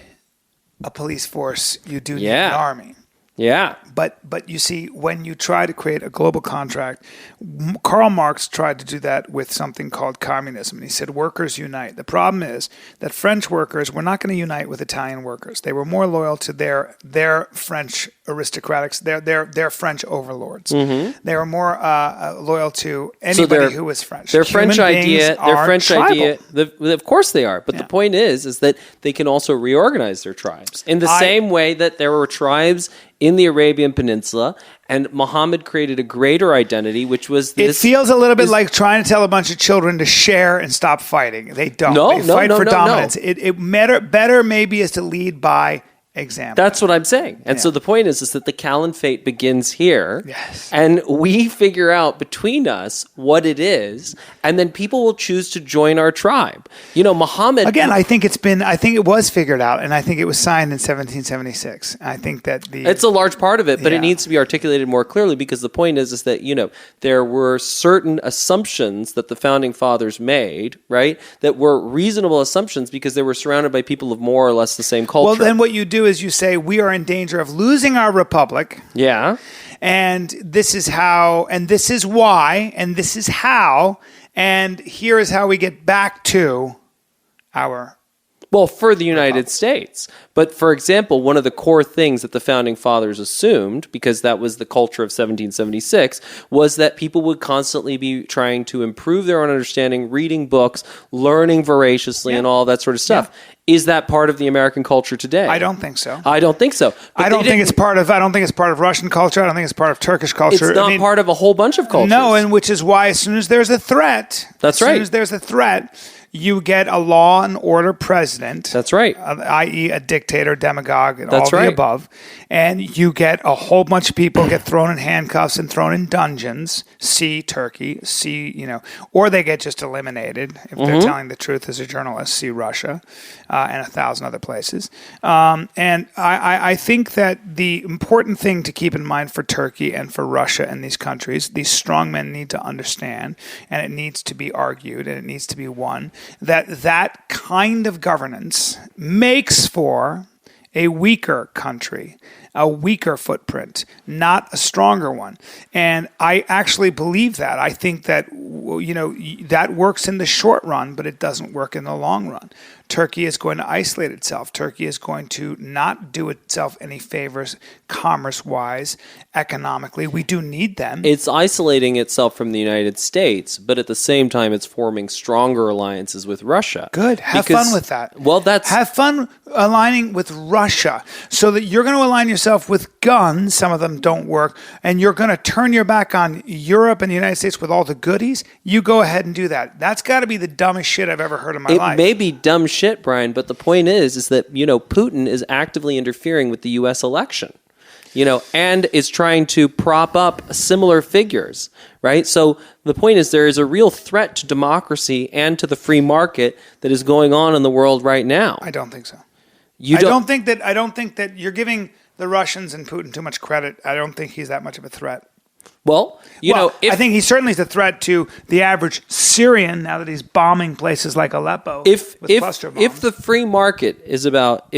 a police force. You do need an army. Yeah. But you see, when you try to create a global contract, Karl Marx tried to do that with something called communism. And he said, workers unite. The problem is that French workers were not going to unite with Italian workers. They were more loyal to their French aristocrats. They're French overlords. Mm-hmm. They were more loyal to anybody who was French. Their French idea. Of course they are. But the point is that they can also reorganize their tribes in the same way that there were tribes in the Arabian Peninsula, and Muhammad created a greater identity, which was this. It feels a little bit like trying to tell a bunch of children to share and stop fighting. They don't. They fight for dominance. It better maybe is to lead by example. That's what I'm saying. And so the point is that the Callenphate begins here. Yes. And we figure out between us what it is, and then people will choose to join our tribe. Muhammad... Again, I think it was figured out, and I think it was signed in 1776. I think that it's a large part of it, but it needs to be articulated more clearly, because the point is that, there were certain assumptions that the founding fathers made, right, that were reasonable assumptions because they were surrounded by people of more or less the same culture. Well, then what you do is you say, we are in danger of losing our republic. Yeah. And this is how, and this is why, and this is how, and here is how we get back to our... Well, for the United States. But, for example, one of the core things that the Founding Fathers assumed, because that was the culture of 1776, was that people would constantly be trying to improve their own understanding, reading books, learning voraciously, and all that sort of stuff. Yeah. Is that part of the American culture today? I don't think so. I don't think so. But I don't think it's part of Russian culture. I don't think it's part of Turkish culture. It's not part of a whole bunch of cultures. No, and which is why as soon as there's a threat... That's right. As soon as there's a threat... You get a law and order president. That's right. I.e. a dictator, demagogue, and That's all right. the above. And you get a whole bunch of people get thrown in handcuffs and thrown in dungeons. See Turkey, or they get just eliminated if they're telling the truth as a journalist. See Russia and 1,000 other places. And I think that the important thing to keep in mind for Turkey and for Russia and these countries, these strongmen need to understand, and it needs to be argued, and it needs to be won, that kind of governance makes for a weaker country, a weaker footprint, not a stronger one. And I actually believe that. I think that, that works in the short run, but it doesn't work in the long run. Turkey is going to isolate itself. Turkey is going to not do itself any favors commerce-wise, economically. We do need them. It's isolating itself from the United States, but at the same time, it's forming stronger alliances with Russia. Good. Have fun with that. Well, have fun aligning with Russia so that you're going to align yourself with guns. Some of them don't work. And you're going to turn your back on Europe and the United States with all the goodies. You go ahead and do that. That's got to be the dumbest shit I've ever heard in my life. It may be dumb shit, Brian, but the point is that, Putin is actively interfering with the U.S. election, and is trying to prop up similar figures, right? So the point is there is a real threat to democracy and to the free market that is going on in the world right now. I don't think so. I don't think that you're giving the Russians and Putin too much credit. I don't think he's that much of a threat. Well, I think he certainly is a threat to the average Syrian now that he's bombing places like Aleppo with cluster bombs. If the free market is about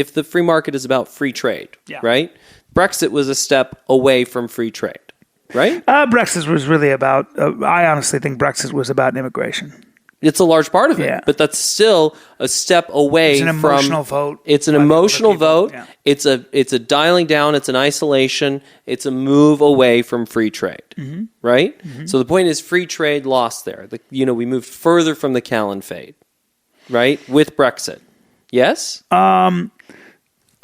free trade, right? Brexit was a step away from free trade, right? Brexit was really about. I honestly think Brexit was about immigration. It's a large part of it, but that's still a step away from... It's an emotional vote. It's an emotional vote. Yeah. It's a dialing down. It's an isolation. It's a move away from free trade, right? Mm-hmm. So the point is free trade lost there. We moved further from the Callenphate, right, with Brexit. Yes?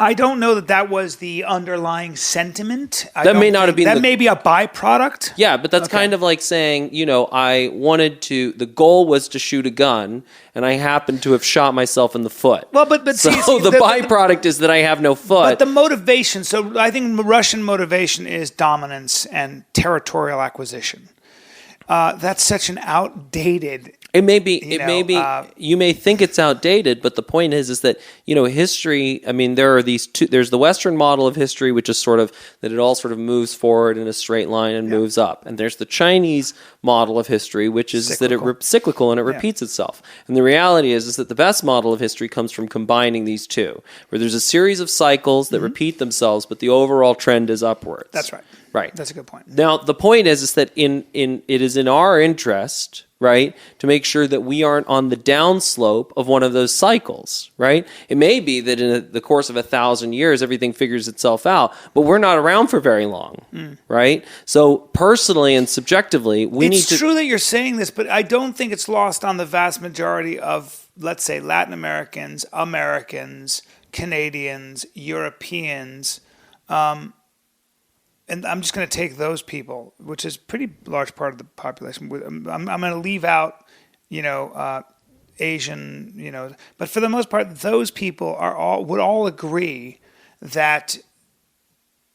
I don't know that was the underlying sentiment. That may not have been. That may be a byproduct. Yeah, but that's kind of like saying, the goal was to shoot a gun, and I happened to have shot myself in the foot. Well, but so the byproduct is that I have no foot. But the motivation, so I think Russian motivation is dominance and territorial acquisition. That's such an outdated... It may be. You may think it's outdated, but the point is that history. I mean, there are these two. There's the Western model of history, which is sort of that it all sort of moves forward in a straight line and moves up, and there's the Chinese model of history, which is cyclical. That it's cyclical and it repeats itself. And the reality is that the best model of history comes from combining these two, where there's a series of cycles that repeat themselves, but the overall trend is upwards. That's right. Right. That's a good point. Now, the point is that it is in our interest, right? To make sure that we aren't on the downslope of one of those cycles, right? It may be that in the course of 1,000 years, everything figures itself out, but we're not around for very long, right? So personally and subjectively, It's true that you're saying this, but I don't think it's lost on the vast majority of, let's say, Latin Americans, Canadians, Europeans, and I'm just going to take those people, which is a pretty large part of the population. I'm going to leave out, Asian, but for the most part, those people would all agree that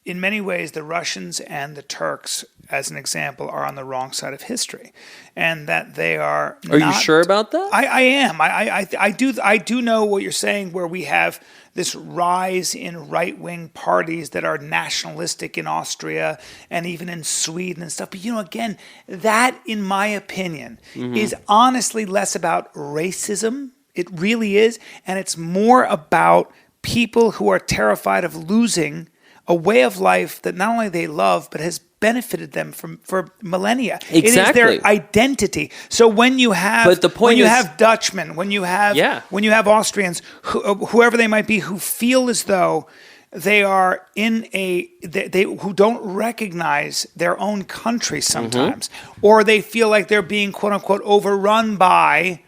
in many ways the Russians and the Turks, as an example, are on the wrong side of history, and that they are. Are you sure about that? I am. I do know what you're saying, where we have this rise in right-wing parties that are nationalistic in Austria and even in Sweden and stuff. But, again, that, in my opinion, is honestly less about racism. It really is. And it's more about people who are terrified of losing a way of life that not only they love, but has benefited them for millennia. Exactly. It is their identity. So when you have, have Dutchmen, when you have Austrians, whoever they might be, who feel as though they are who don't recognize their own country sometimes, or they feel like they're being quote unquote overrun by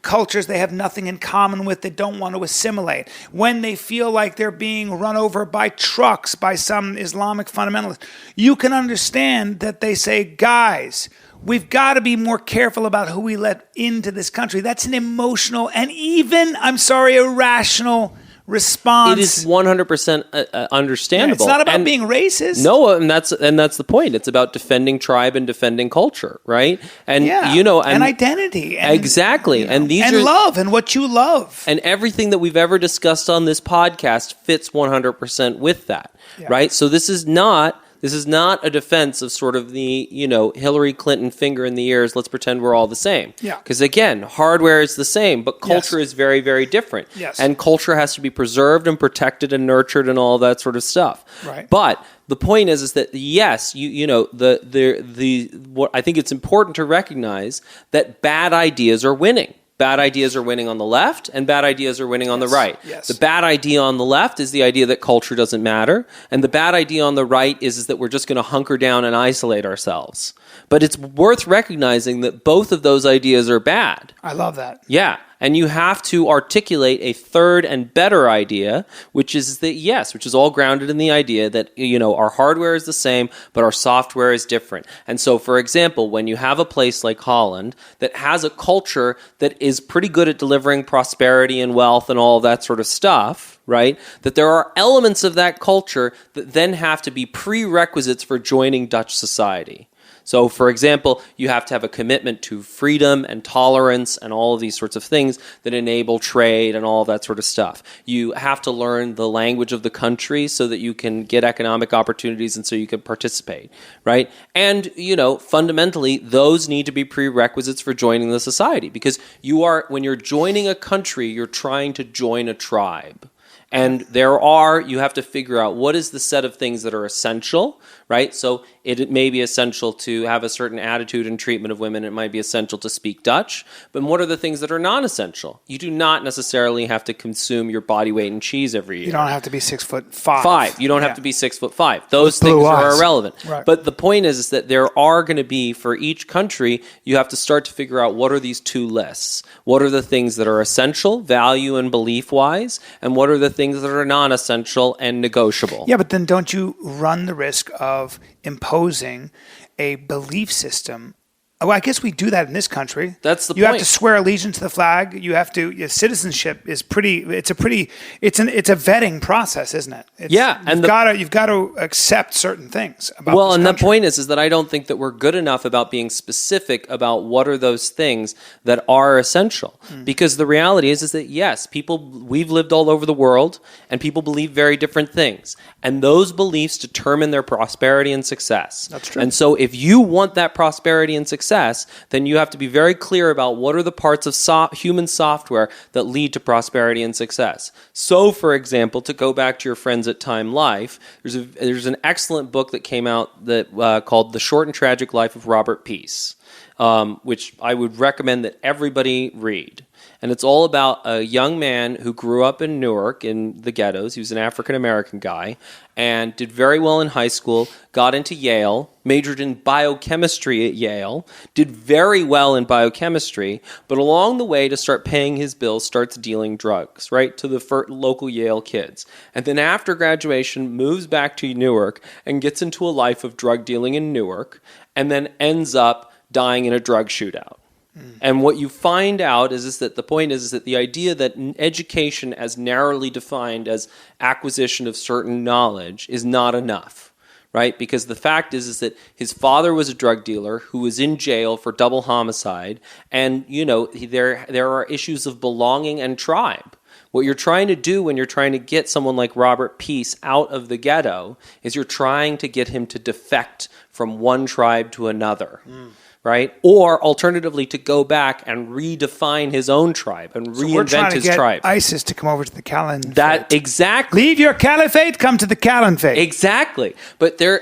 cultures they have nothing in common with, that don't want to assimilate, when they feel like they're being run over by trucks by some Islamic fundamentalist, you can understand that they say, guys, we've got to be more careful about who we let into this country. That's an emotional and even, irrational response. It is 100% understandable. It's not about being racist. No, and that's the point. It's about defending tribe and defending culture, right? And and identity, exactly. And these are love and what you love, and everything that we've ever discussed on this podcast fits 100% with that, right? So this is not a defense of sort of the, Hillary Clinton finger in the ears, let's pretend we're all the same. Yeah. Because again, hardware is the same, but culture is very, very different. Yes. And culture has to be preserved and protected and nurtured and all that sort of stuff. Right. But the point is that yes, what I think it's important to recognize that bad ideas are winning. Bad ideas are winning on the left, and bad ideas are winning on the right. Yes. The bad idea on the left is the idea that culture doesn't matter, and the bad idea on the right is that we're just going to hunker down and isolate ourselves. But it's worth recognizing that both of those ideas are bad. I love that. Yeah. And you have to articulate a third and better idea, which is all grounded in the idea that, our hardware is the same, but our software is different. And so, for example, when you have a place like Holland that has a culture that is pretty good at delivering prosperity and wealth and all that sort of stuff, right? That there are elements of that culture that then have to be prerequisites for joining Dutch society. So, for example, you have to have a commitment to freedom and tolerance and all of these sorts of things that enable trade and all of that sort of stuff. You have to learn the language of the country so that you can get economic opportunities and so you can participate, right? And, fundamentally, those need to be prerequisites for joining the society, because when you're joining a country, you're trying to join a tribe. And you have to figure out what is the set of things that are essential, right? So it may be essential to have a certain attitude and treatment of women. It might be essential to speak Dutch. But what are the things that are non-essential? You do not necessarily have to consume your body weight in cheese every year. You don't have to be 6'5". You don't have to be 6'5". Those things are irrelevant. Right. But the point is that there are going to be, for each country, you have to start to figure out what are these two lists. What are the things that are essential, value and belief-wise, and what are the things that are non-essential and negotiable? Yeah, but then don't you run the risk of imposing a belief system? Well, I guess we do that in this country. That's the point. You have to swear allegiance to the flag. You have to. Your citizenship is pretty. It's a vetting process, isn't it? You've got to accept certain things about. Well, this and country. the point is that I don't think that we're good enough about being specific about what are those things that are essential. Because the reality is that yes, we've lived all over the world, and people believe very different things, and those beliefs determine their prosperity and success. That's true. And so, if you want that prosperity and success, then you have to be very clear about what are the parts of human software that lead to prosperity and success. So, for example, to go back to your friends at Time Life, there's an excellent book that came out that called The Short and Tragic Life of Robert Peace. which I would recommend that everybody read. And it's all about a young man who grew up in Newark in the ghettos. He was an African-American guy and did very well in high school, got into Yale, majored in biochemistry at Yale, did very well in biochemistry, but along the way to start paying his bills, starts dealing drugs, right, to the local Yale kids. And then after graduation, moves back to Newark and gets into a life of drug dealing in Newark, and then ends up dying in a drug shootout. And what you find out is that the point is that the idea that education as narrowly defined as acquisition of certain knowledge is not enough, right? Because the fact is that his father was a drug dealer who was in jail for double homicide, and there are issues of belonging and tribe. What you're trying to do when you're trying to get someone like Robert Peace out of the ghetto is you're trying to get him to defect from one tribe to another. Right? Or alternatively, to go back and redefine his own tribe and reinvent his tribe. ISIS to come over to the Callenphate. That exactly. Leave your caliphate, come to the Callenphate. Exactly. But there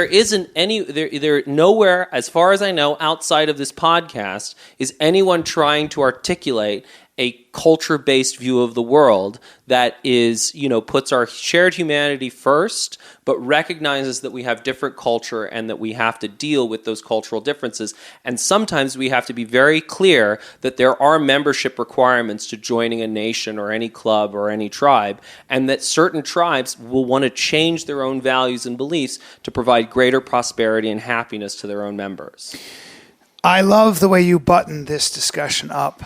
isn't any there nowhere, as far as I know, outside of this podcast, is anyone trying to articulate a culture-based view of the world that is, puts our shared humanity first, but recognizes that we have different culture and that we have to deal with those cultural differences. And sometimes we have to be very clear that there are membership requirements to joining a nation or any club or any tribe, and that certain tribes will want to change their own values and beliefs to provide greater prosperity and happiness to their own members. I love the way you button this discussion up.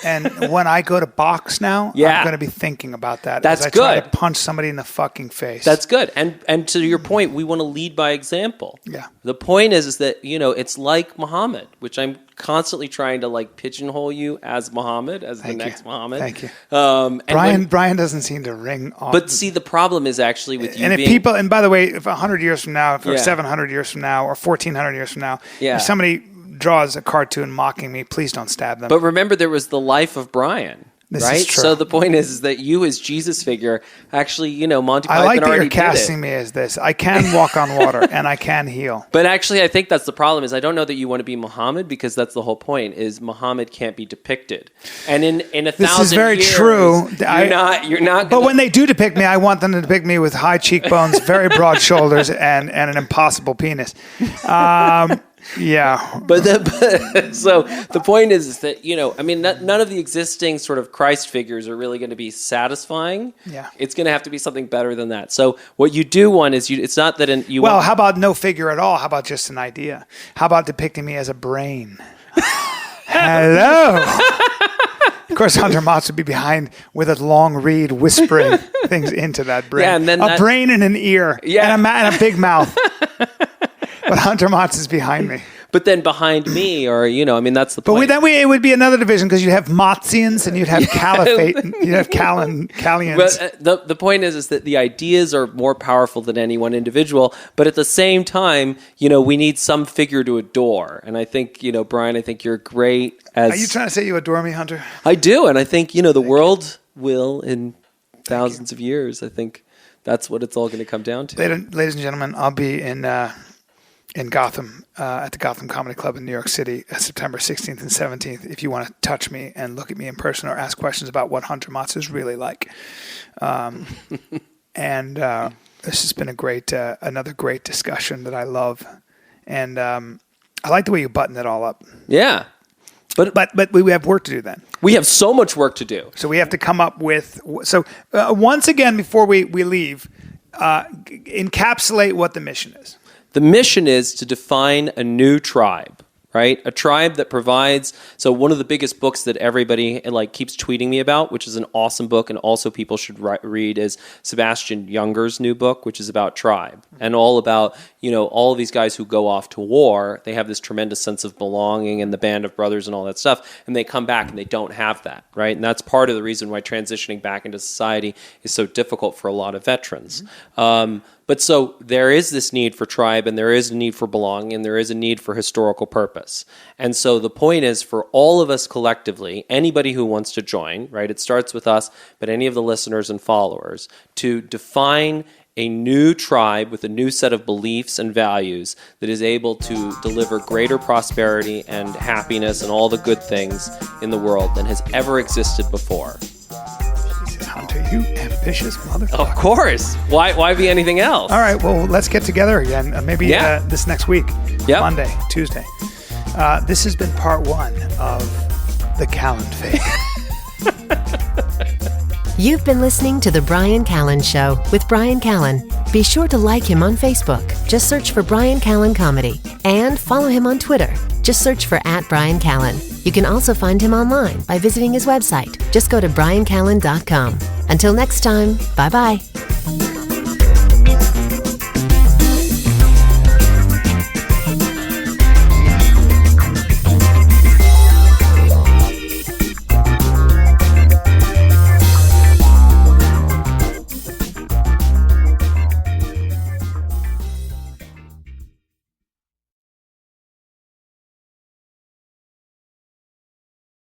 And when I go to box now, I'm going to be thinking about that. That's as I good. try to punch somebody in the fucking face. That's good. And to your point, we want to lead by example. Yeah. The point is that, it's like Muhammad, which I'm constantly trying to pigeonhole you as Muhammad, as the next Muhammad. Thank you. And Brian doesn't seem to ring on. But see, the problem is actually with you and being... people, and by the way, if 100 years from now, or 700 years from now, or 1400 years from now, if somebody draws a cartoon mocking me, please don't stab them. But remember, there was the life of Bryan. This right? is true. So the point is that you, as Jesus figure, actually, Monty Python I like that already you're casting me as this. I can walk on water and I can heal. But actually, I think that's the problem. Is I don't know that you want to be Muhammad, because that's the whole point. Is Muhammad can't be depicted, and in 1,000 years, this is very true. You're not. But when they do depict me, I want them to depict me with high cheekbones, very broad shoulders, and an impossible penis. Yeah. So the point is that, none of the existing sort of Christ figures are really going to be satisfying. Yeah. It's going to have to be something better than that. So what you do want is it's not that how about no figure at all? How about just an idea? How about depicting me as a brain? Hello. Of course, Hunter Motz would be behind with a long reed whispering things into that brain. Yeah, and then a brain and an ear and a big mouth. But Hunter Motz is behind me. But then behind me, or, that's the point. But it would be another division, because you'd have Motzians and you'd have Caliphate and you'd have Callians. But the point is that the ideas are more powerful than any one individual. But at the same time, we need some figure to adore. And I think, Bryan, I think you're great as... Are you trying to say you adore me, Hunter? I do. And I think, the world will, in thousands of years, I think that's what it's all going to come down to. Ladies and gentlemen, I'll be in Gotham, at the Gotham Comedy Club in New York City, September 16th and 17th, if you want to touch me and look at me in person or ask questions about what Hunter Motz is really like. And this has been another great discussion that I love. And I like the way you button it all up. Yeah. But we have work to do then. We have so much work to do. So we have to come up with... So once again, before we leave, encapsulate what the mission is. The mission is to define a new tribe, right? A tribe that provides... So one of the biggest books that everybody keeps tweeting me about, which is an awesome book and also people should read, is Sebastian Junger's new book, which is about tribe. And all about, all of these guys who go off to war, they have this tremendous sense of belonging and the band of brothers and all that stuff, and they come back and they don't have that, right? And that's part of the reason why transitioning back into society is so difficult for a lot of veterans. But so there is this need for tribe, and there is a need for belonging, and there is a need for historical purpose. And so the point is, for all of us collectively, anybody who wants to join, right, it starts with us, but any of the listeners and followers, to define a new tribe with a new set of beliefs and values that is able to deliver greater prosperity and happiness and all the good things in the world than has ever existed before. Hunter, you ambitious motherfucker. Of course. Why be anything else? All right, well, let's get together again. Maybe this next week. Yep. Monday, Tuesday. This has been part 1 of the Callenphate. You've been listening to The Bryan Callen Show with Bryan Callen. Be sure to like him on Facebook. Just search for Bryan Callen Comedy. And follow him on Twitter. Just search for @Bryan Callen. You can also find him online by visiting his website. Just go to bryancallen.com. Until next time, bye-bye.